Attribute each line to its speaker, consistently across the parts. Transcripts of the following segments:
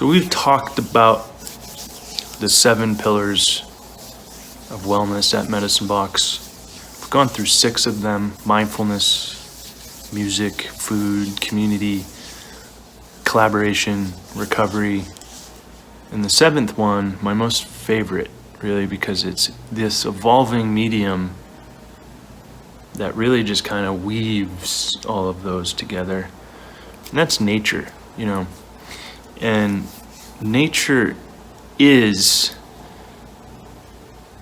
Speaker 1: So we've talked about the 7 pillars of wellness at Medicine Box. We've gone through 6 of them: mindfulness, music, food, community, collaboration, recovery. And the 7th one, my most favorite, really, because it's this evolving medium that really just kind of weaves all of those together. And that's nature, you know. And nature is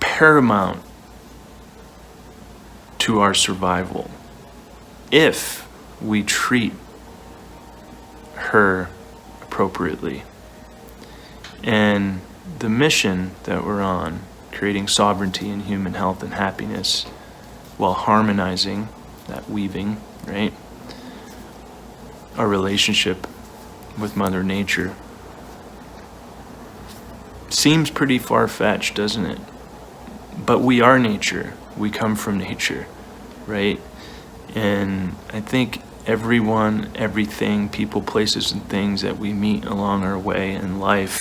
Speaker 1: paramount to our survival if we treat her appropriately. And the mission that we're on, creating sovereignty in human health and happiness while harmonizing that weaving, right? Our relationship with Mother Nature seems pretty far-fetched, doesn't it? But we are nature. We come from nature, right? And I think everyone, everything, people, places, and things that we meet along our way in life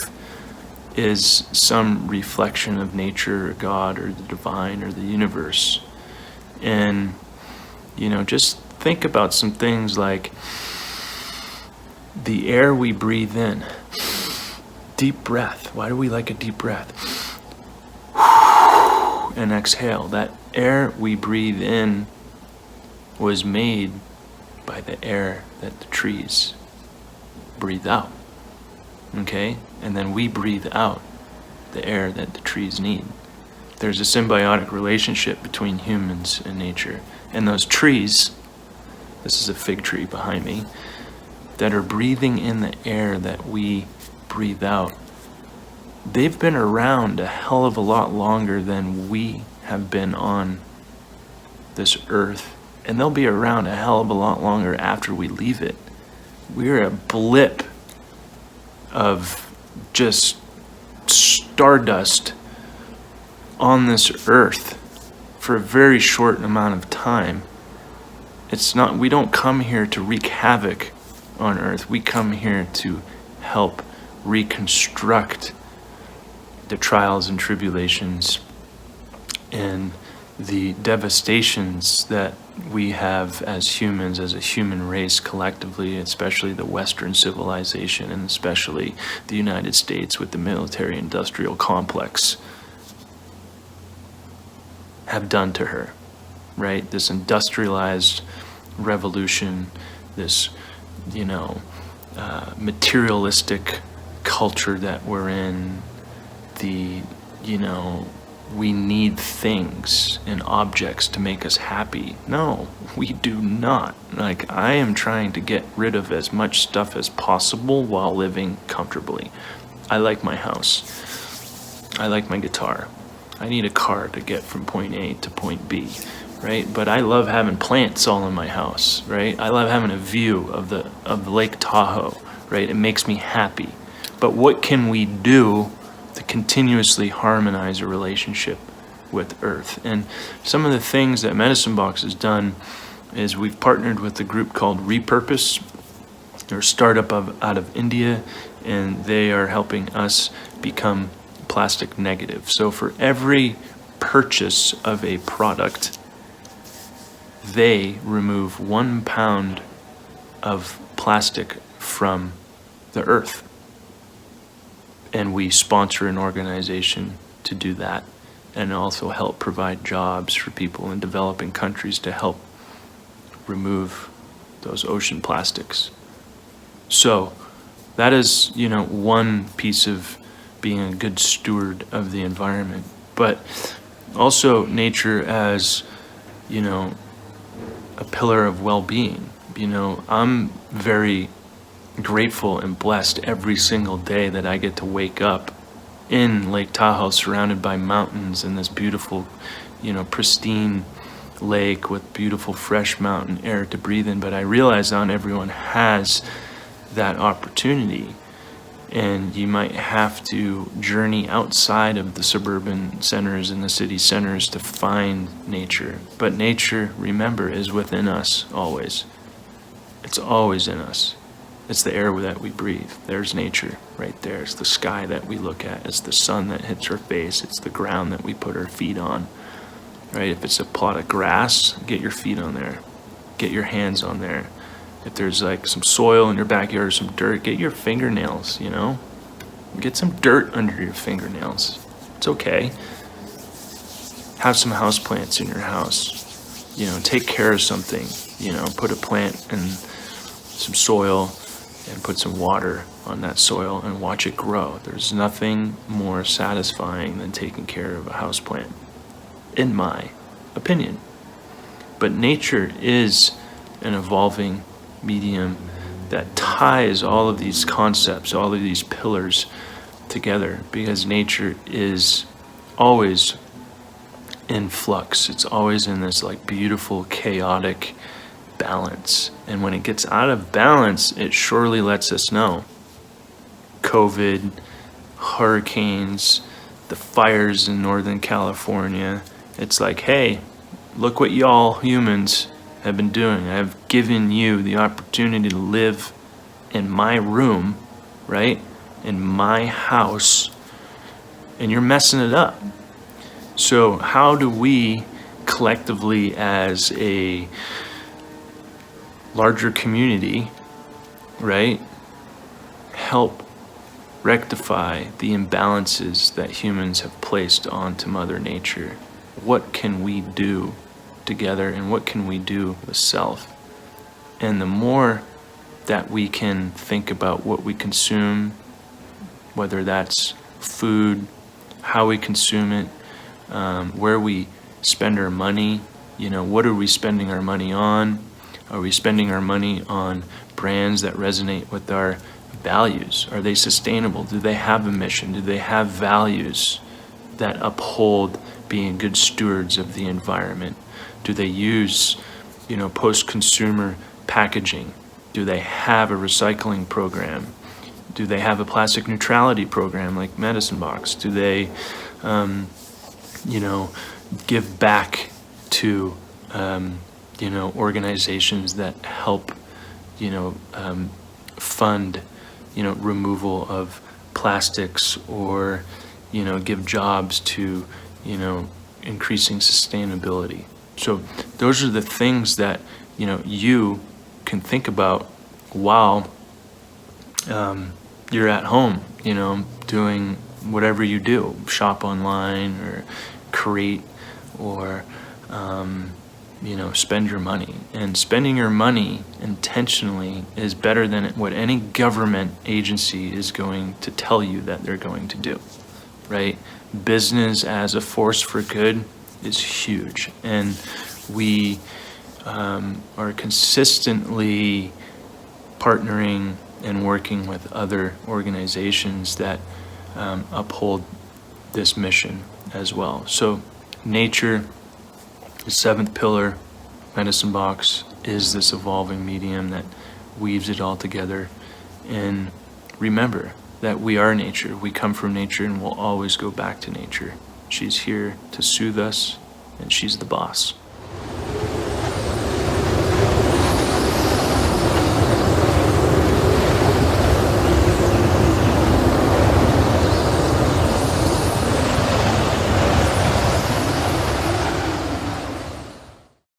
Speaker 1: is some reflection of nature or God or the divine or the universe. And, you know, just think about some things like the air we breathe in. Deep breath. Why do we like a deep breath? And exhale. That air we breathe in was made by the air that the trees breathe out. Okay? And then we breathe out the air that the trees need. There's a symbiotic relationship between humans and nature. And those trees, this is a fig tree behind me, that are breathing in the air that we breathe out, they've been around a hell of a lot longer than we have been on this earth. And they'll be around a hell of a lot longer after we leave it. We're a blip of just stardust on this earth for a very short amount of time. It's not, we don't come here to wreak havoc on earth. We come here to help reconstruct the trials and tribulations and the devastations that we have as humans, as a human race collectively, especially the Western civilization and especially the United States with the military-industrial complex, have done to her, right? This industrialized revolution, this, you know, materialistic culture that we're in, the, you know, we need things and objects to make us happy. No, we do not. Like, I am trying to get rid of as much stuff as possible while living comfortably. I like my house. I like my guitar. I need a car to get from point A to point B, right? But I love having plants all in my house, right? I love having a view of the Lake Tahoe, right? It makes me happy. But what can we do to continuously harmonize a relationship with Earth? And some of the things that Medicine Box has done is we've partnered with a group called Repurpose. They're a startup out of India, and they are helping us become plastic negative. So for every purchase of a product, they remove 1 pound of plastic from the earth. And we sponsor an organization to do that and also help provide jobs for people in developing countries to help remove those ocean plastics. So that is, you know, one piece of being a good steward of the environment, but also nature as, you know, a pillar of well-being. You know, I'm very grateful and blessed every single day that I get to wake up in Lake Tahoe, surrounded by mountains and this beautiful, you know, pristine lake with beautiful fresh mountain air to breathe in. But I realize not everyone has that opportunity, and you might have to journey outside of the suburban centers and the city centers to find nature. But nature, remember, is within us always. It's always in us. It's the air that we breathe. There's nature right there. It's the sky that we look at. It's the sun that hits our face. It's the ground that we put our feet on, right? If it's a plot of grass, get your feet on there. Get your hands on there. If there's like some soil in your backyard or some dirt, get your fingernails, you know? Get some dirt under your fingernails. It's okay. Have some houseplants in your house. You know, take care of something. You know, put a plant in some soil and put some water on that soil and watch it grow. There's nothing more satisfying than taking care of a houseplant, in my opinion. But nature is an evolving medium that ties all of these concepts, all of these pillars together, because nature is always in flux. It's always in this like beautiful, chaotic balance. And when it gets out of balance, it surely lets us know. COVID, hurricanes, the fires in Northern California. It's like, hey, look what y'all humans have been doing. I've given you the opportunity to live in my room, right? In my house, and you're messing it up. So how do we collectively as a larger community, right, help rectify the imbalances that humans have placed onto Mother Nature? What can we do together, and what can we do with self? And the more that we can think about what we consume, whether that's food, how we consume it, where we spend our money, you know, what are we spending our money on? Are we spending our money on brands that resonate with our values? Are they sustainable? Do they have a mission? Do they have values that uphold being good stewards of the environment? Do they use, you know, post-consumer packaging? Do they have a recycling program? Do they have a plastic neutrality program like Medicine Box? Do they, you know, give back to, you know, organizations that help, you know, fund, you know, removal of plastics, or, you know, give jobs to, you know, increasing sustainability? So those are the things that, you know, you can think about while you're at home, you know, doing whatever you do, shop online or create, or, you know, spend your money. And spending your money intentionally is better than what any government agency is going to tell you that they're going to do, right? Business as a force for good is huge. And we are consistently partnering and working with other organizations that uphold this mission as well. So nature, the seventh pillar, Medicine Box, is this evolving medium that weaves it all together. And remember that we are nature. We come from nature, and we'll always go back to nature. She's here to soothe us, and she's the boss.